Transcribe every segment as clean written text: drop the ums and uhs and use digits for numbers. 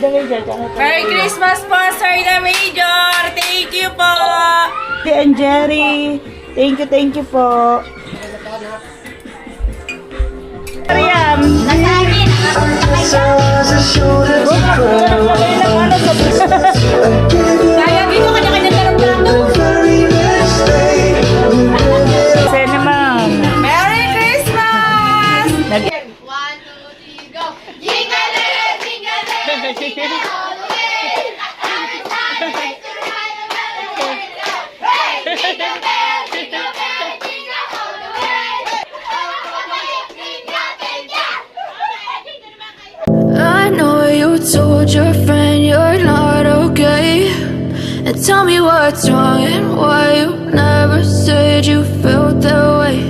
Merry Christmas po, Sir the Major! Thank you po! And Jerry, thank you po. Mariam, Kaya dito kanya-kanya talang-talang. Sana ma'am. Merry Christmas! 1, 2, 3, go! Jingle bell, jingle bell, jingle all the way. Happy time, make the ride of the Hey, jingle bell, jingle bell, jingle all the way. I know you told your friend you're not okay, and tell me what's wrong and why you never said you felt that way.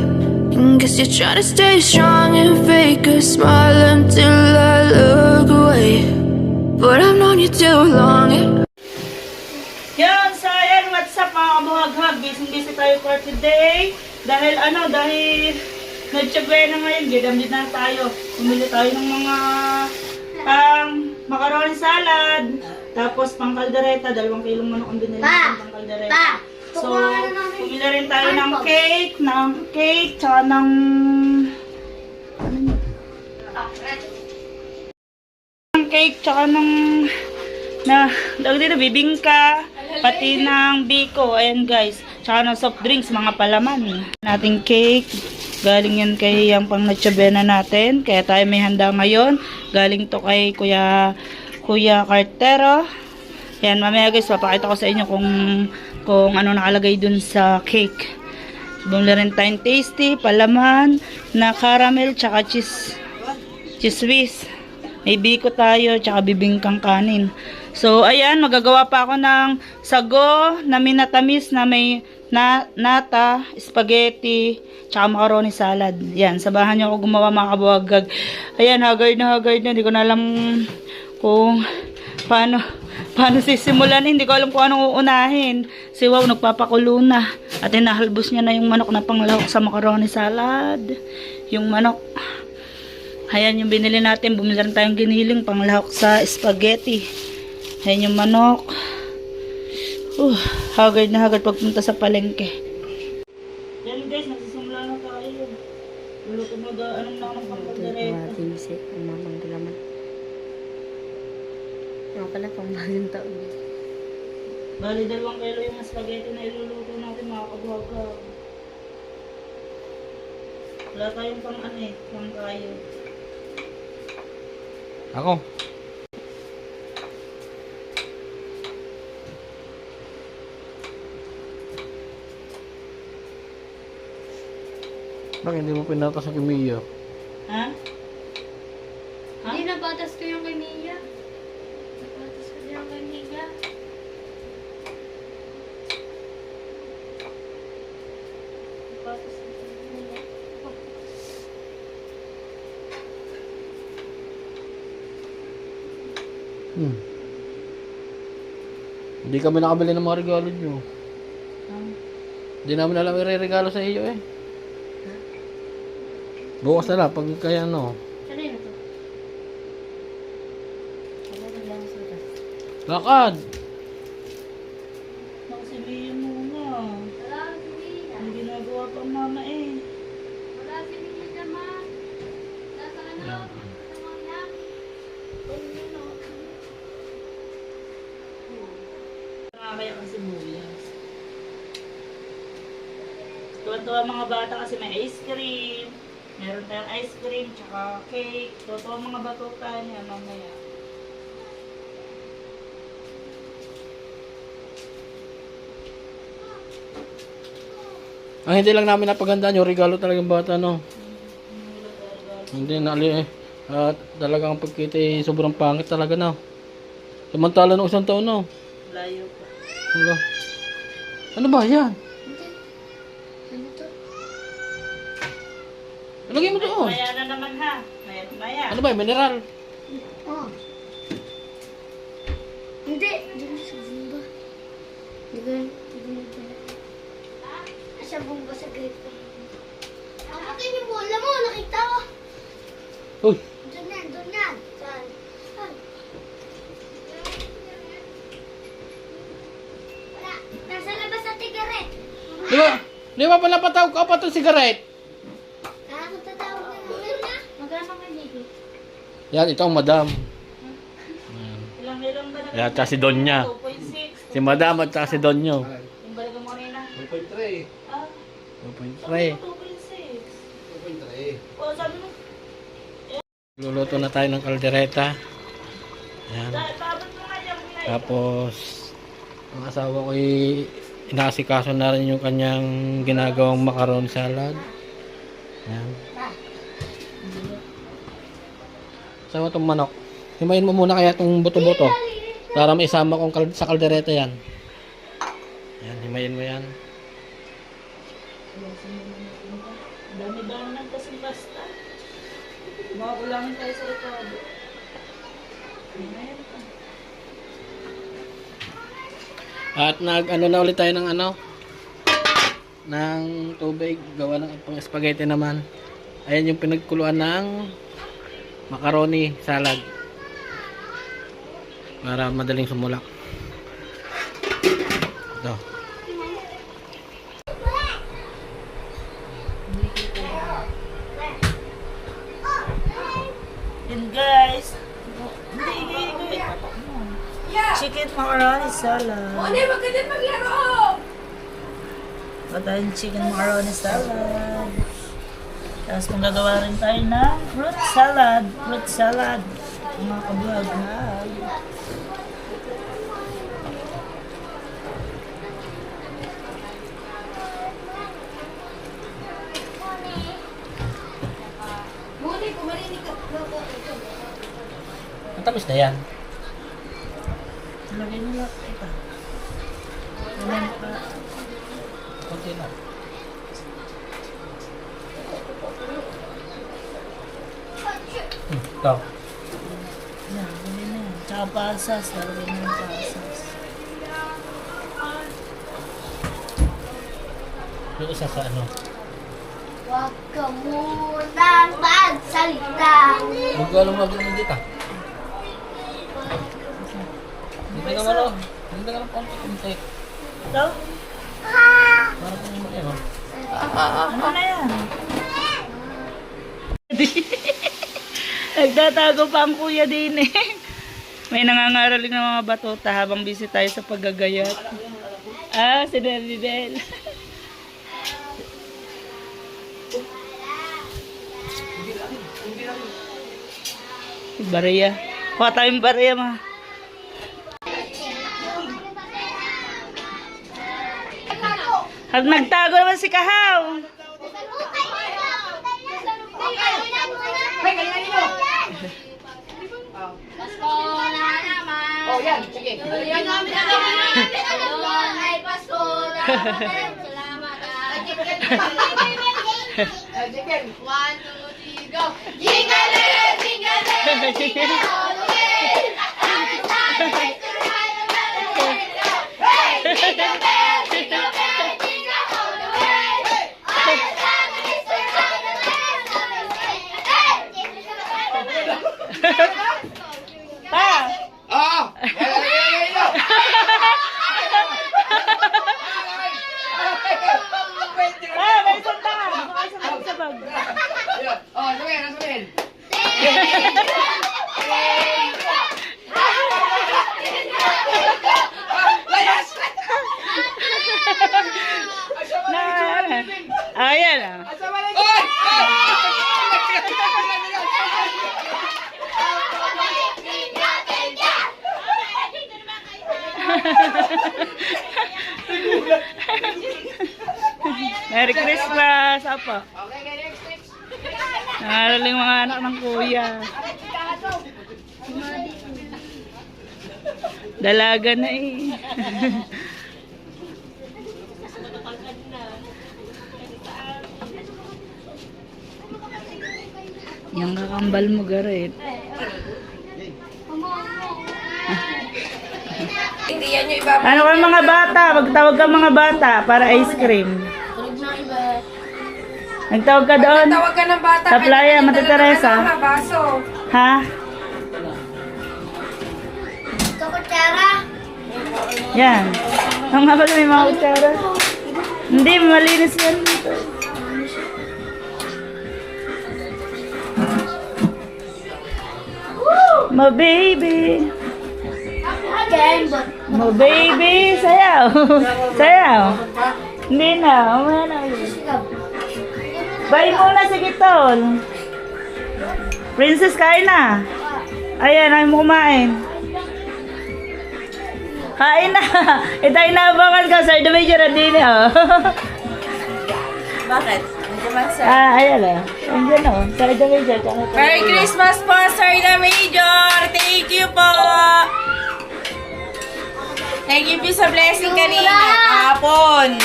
And guess you're trying to stay strong and fake a smile until I look away, but I've known you too long. Yan, so ayan, what's up mga kabuhaghag? Busy tayo for today. Dahil nagtsabuhay na ngayon, gidamdid na tayo. Pumili tayo ng mga macaroni salad, tapos pang kaldereta, 2 kilong manok ang binili natin pang kaldereta. So, pumili rin tayo ng cake, tsaka ng bibingka, pati ng biko, ayan guys, tsaka ng soft drinks, mga palaman. Nating cake, galing yan kay yung pang natsabena natin, kaya tayo may handa ngayon. Galing to kay Kuya Cartero. Yan, mamaya guys, papakita ko sa inyo kung ano nakalagay dun sa cake. Bumili rin tayong tasty, palaman, na caramel, tsaka cheese whiz. May biko tayo, tsaka bibingkang kanin. So, ayan, magagawa pa ako ng sago na minatamis na may nata, spaghetti, tsaka macaroni salad. Yan, sabahan nyo ako gumawa mga kabuhaghag. Ayan, haggard na. Hindi ko na alam kung paano sisimulan. Hindi ko alam kung anong uunahin. Si Wow, nagpapakulo na. At hinahalbos niya na yung manok na panglahok sa macaroni salad. Yung manok. Ayan yung binili natin. Bumili rin tayong giniling panglahok sa spaghetti. Ayan yung manok. Haggard na haggard pagpunta sa palengke. Yan guys, nagsisimula na tayo. Luluto anong na ng pangkaldereta. Ang mamang dalaman. Ano pala pang bagong taon. Bali 2 kilo yung spaghetti na iluluto natin mga kabuhaghag. Wala tayong pang kayo. Ako. Bakit hindi mo pinatas ang kimiyo? Ha? Hindi, nabatas ko yung kay Mia. Nabatas ko yung kay Mia. Nabatas ko yung Mia. Hindi kami nakabili ng mga regalo nyo. Hindi namin alam i-regalo sa iyo eh. Bukas na lang, pag kaya ano. Kanina to? Lakad! Nakasibihin muna. Wala si Mia. Ang ginagawa pa mama eh. Wala si Mia naman. Nasa ano? Sa mga Nakakaya ang sibuyas. Tuwan-tuwa mga bata kasi may ice cream. Meron tayong ice cream, tsaka cake. Tuwa mga batuta niya mamaya. Ang hindi lang namin napagandaan yung regalo talagang bata, no? Hindi nali eh. At talagang pagkita eh, sobrang pangit talaga, no? Samantala nung 1 taon, no? Layo pa. Wala. Ano ba yan? Lagay mo doon. Maya na naman ha. Maya. Ano ba, mineral? Oh. Hindi. Hindi ko sa bumba. Hindi ko. Sa bumba sa grito. Kapatid yung bola mo. Nakita ko. Uy. Doon yan. Saan? Di ba pala patawag ka pa itong sigaret? Kung tatawag na na. Magkano ka dito? Yan, ito ang madam. Ilang ba na? Yan, tsaka si Donya. 2.6. Si madam at tsaka si Donyo. Yung balik mo kanina. 2.3. Ah, 2.3. 2.6. O, sabi mo. Luluto na tayo ng kaldereta. Yan. Babot mo nga dyan. Tapos, ang asawa ko inaasikaso na rin yung kanyang ginagawang macaron salad. Yan. Sama itong manok. Himayin mo muna kaya itong buto-buto. Para may isama kong sa kaldereta yan. Yan, himayin mo yan. Dami-dami ng kasing basta. Makakulangin tayo sa ito. At nag-ano na ulit tayo ng ng tubig. Gawa ng pang spaghetti naman. Ayan yung pinagkuluan ng macaroni salad. Para madaling sumulak. Ito. Yun guys. Hindi. Chicken macaroni salad. Hindi, maganda maglaro! Patayin chicken macaroni salad. Tapos magagawa rin tayo ng fruit salad. Fruit salad. Mga kablog na. Muni, kumarinig ka. Matamis na yan. Lagay nila. Ito. Ayan pa. Kunti na. Ito. Yan, lagay na yan. Tsaka pasas. Lagay na yung pasas. Yung isa sa Huwag ka munang magsalita. Huwag ka lang mag-ano dito. Dito naman o. Dito ka lang konti-konti. Ito? Para kung ano. Ano na yan? Nagtatago pa ang kuya din eh. May nangangaraling ng mga batuta habang busy tayo sa paggagayat. Ah, si Bel. Barya. Kuha tayong barya ma. Nagtago naman si Kahaw. Pasko na naman. Oh, yan. Sige. Yan namin na naman. Ngayon ay Pasko na naman. Salamat. Chicken. 1, 2, 3, go. Jingle bell, jingle bell, jingle all the way. Happy Sunday to ride the merry-go-round. Hey, jingle bell, jingle bell, jingle all the way. All the time is to ride the merry-go-round. Hey, jingle bell. Pa! May isang tanga. May isang bag. Ayan ah. Merry Christmas! Apa? Nangaraling mga anak ng kuya. Dalaga na eh. Yung kakambal mo garit. Ano ka mga bata? Magtawag ka mga bata para ice cream. Nagtawag ka doon. Tawag ka ng bata. Sa playa, Mata Teresa. Baso. Ha? Ito kutsara. Yan. Ang nga pala may mga kutsara. Hindi, malinis yan dito. My baby. My baby. Sayaw. Sayaw. Hindi na. Umaya na. Bye muna, sige tol. Princess, kain na. Ayan, ayaw mo kumain. Kain na. Ito inaabangan ka, Sir Major Adine. Oh. Bakit? Medyo masarap. Ayan na. Andiyan o. Sir Major. Merry Christmas po, Sir Major! Thank you po! Thank you po sa blessing kanina. Hapon.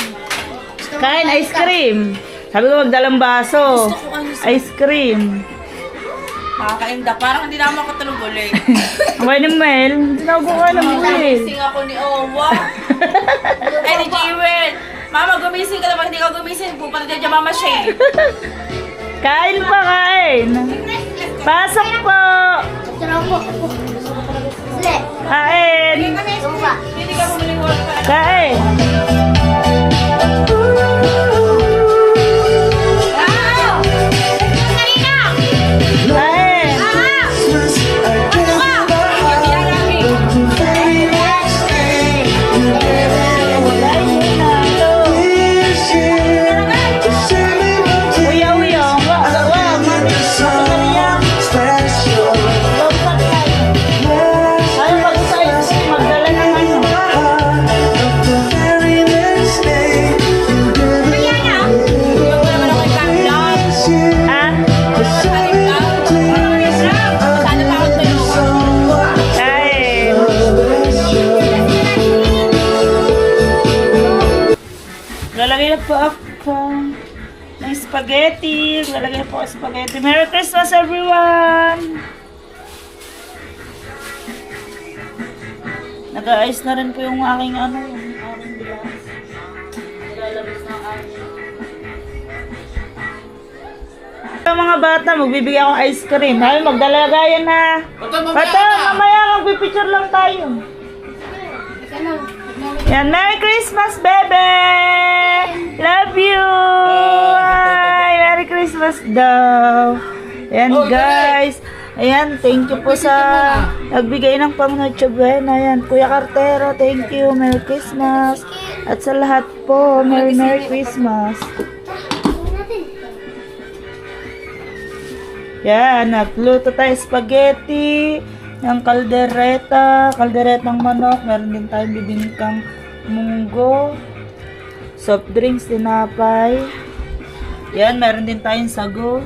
Kain ice cream. Sabi ko magdalang baso. Gusto ko ano sa Ice cream. nakakainda. Parang hindi na ako makatulog ulit. Abay ni Mel. Tinago ka na Mel. Gumising ako ni Owa. Ay, ni Jewel. Mama, gumising ka naman. Hindi ka gumising. Pupunta dyan Mama Shay. Kain pa, kain. Pasok po. Kain. Hindi ka bumiling wala pa. Kain. Kain. Uya-uya. Ano pag-ice cream? Magdala ng ano? Yung wala naman ako ipa-vlog. Ah? Sana pa ako tulog. Kain. Lalagay na po ako ng spaghetti. Lalagay na po ako spaghetti. Merry Christmas, everyone! Nag-aayos na rin po yung aking ano, yung aking glass. Nilalabas na ang aking. Mga bata, magbibigay akong ice cream. Ay, magdalagayan na. Pato, mamaya magpipicture lang tayo. Yan, Merry Christmas, bebe! Love you! Ay, Merry Christmas daw. Yan, guys. Ayan, thank you po sa nagbigay ng pang Noche Buena. Ayan, Kuya Cartero, thank you. Merry Christmas. At sa lahat po, Merry Christmas. Yan, nagluto tayo spaghetti, yung kalderetang manok, meron din tayong bibingkang munggo, soft drinks, tinapay. Yan, meron din tayong sago.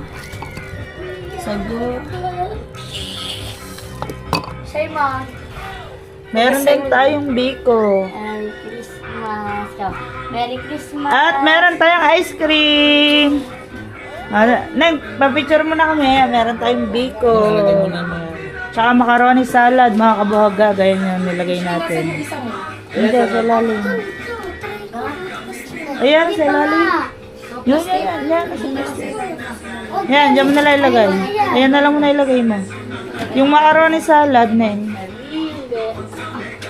Meron din tayong biko. Merry Christmas. Merry Christmas. At meron tayong ice cream. Neng, papicture mo na kami. Meron tayong biko. Tsaka macaroni salad, mga kabuhaga. Ganyan yung nilagay natin. Hindi, sa lalim. Ayan, sa lalim. Yan. Yan, dyan mo na ilagay. Ayan na lang mo na ilagay mo. Yung macaroni salad, Neng.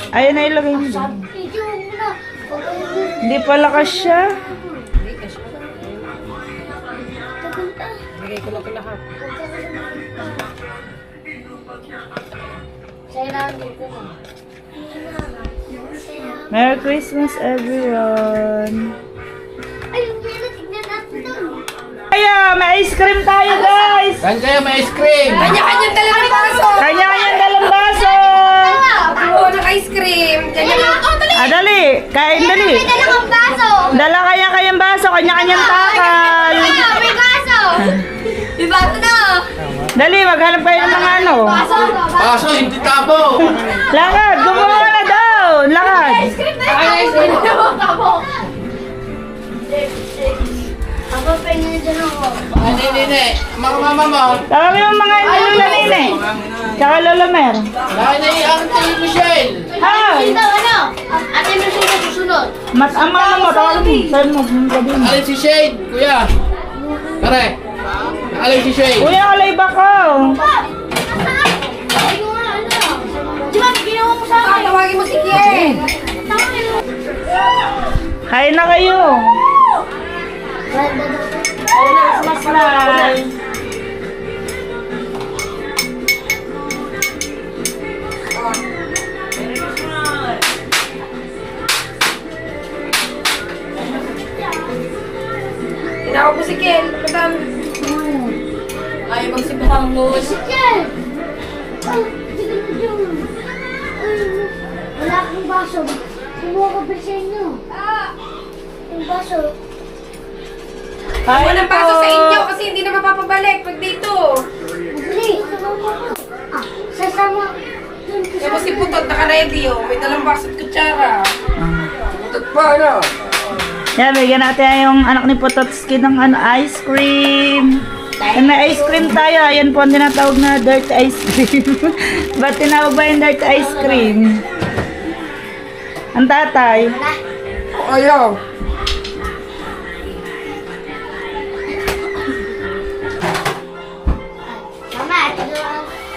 Ayan na ilagay mo dyan. Hindi pala kasya. Merry Christmas, everyone. Kaya, may ice cream tayo, guys. Kain kayo, may ice cream! Kanya-kanyang dalang baso. Kanya-kanyang dalang baso. Ako ng ice cream. Dali. Kain, dali. Dala kanya-kanyang baso, kanya-kanyang takal. May baso! May baso na! Dali, maghanap kayo ng mga ano. Paso, hindi tabo! Lakad, gumawa na daw. Lakad. Ice cream na mo! Tabo! Ako pa nga dyan ako. Nene, mga mama mo. Tawagin mo mga lula nene. Tsaka lola mer. Dahil na ang tayo Michelle. Hi. Ito, ano? Ate mo siya susunod. Ang mama mo, tawagin mo. Saan mo? Sabihin mo. Alin si Shade, kuya. Pare. Alin si Shade. Kuya, alay ba ko? Di ba, ginawa mo sa akin? Tawagin mo si Kier. Kain na kayo. Maslay. Tinawag ko si Ken. Pagkatan. Ayaw magsibahangos. Wala akong baso. Kumuha ko pa sa inyo. Yung baso. Ako ng baso sa inyo kasi hindi na mapapabalik pag dito. Madali. Sasama. Kaya mo si Putot, naka-ready oh. May dalang baso at kutsara. Putot pa, ano? Yan, bigyan natin yung anak ni Pototski ng ice cream. Kung may ice cream tayo, ayan po ang tinatawag na dirt ice cream. Ba't tinawag ba yung dirt ice cream? Ang tatay. Ayaw. Mama,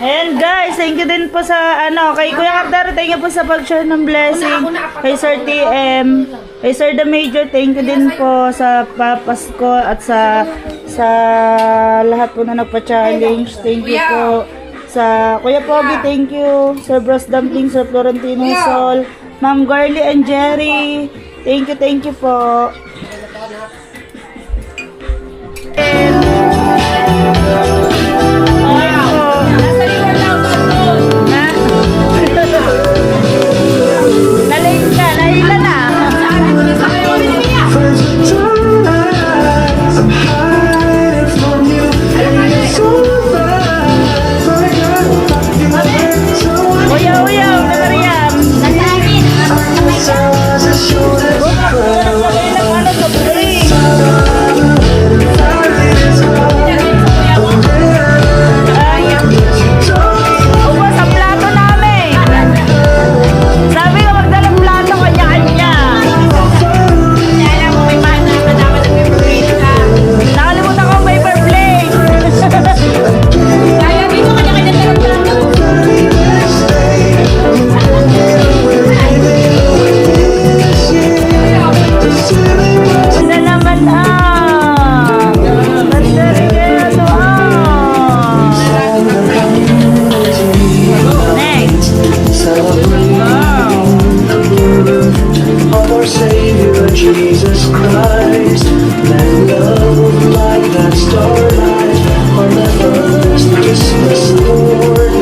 Ayan guys, thank you din po sa kay Kuya Carter, thank you po sa pag-share ng blessing. Kay Sir TM, kay Sir The Major, thank you din po sa Papasko at sa lahat po na nagpa-challenge. Thank you po sa Kuya Pogi, thank you. Sir Bros Dumpling, Sir Florentino Sol, Ma'am Garly and Jerry. Thank you po. Naila na. Uyaw, na Mariam. Ubos ang plato namin. Sabi ko magdalang plato kanya-kanya. Nakalimutan ko may paper plate. Kaya dito kanya-kanya dalang plato. Isa naman Ganda rin kaya ito Next. Of our Savior Jesus Christ, let love like that starlight on the first Christmas morn.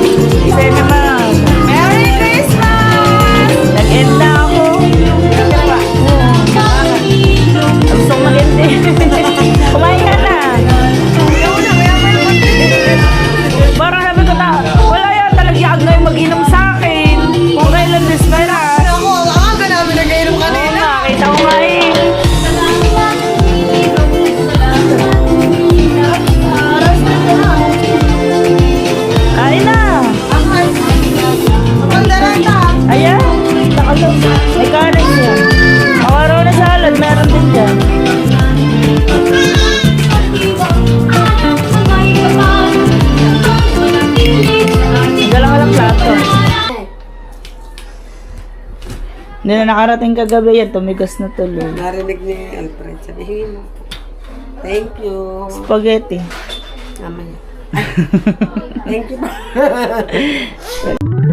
Isa naman. Merry Christmas! Nag-end na ako. Gusto ko mag-end eh. Kumain ka na. Parang sabi ko na, wala yan talaga ngayon mag-inom sa akin. Kung kailan desperas. Ang aga namin nag-inom kanina. Nakita ko nga eh. Kain na. Ayan. Takalog. May kanin siya. Awaraw na salad. Meron din dyan. Galang plato. Hindi na nakarating kagabi yan. Tumigas na tuloy. Narinig ni Alfred. Sabihin mo. Thank you. Spaghetti. Mamaya. Thank you.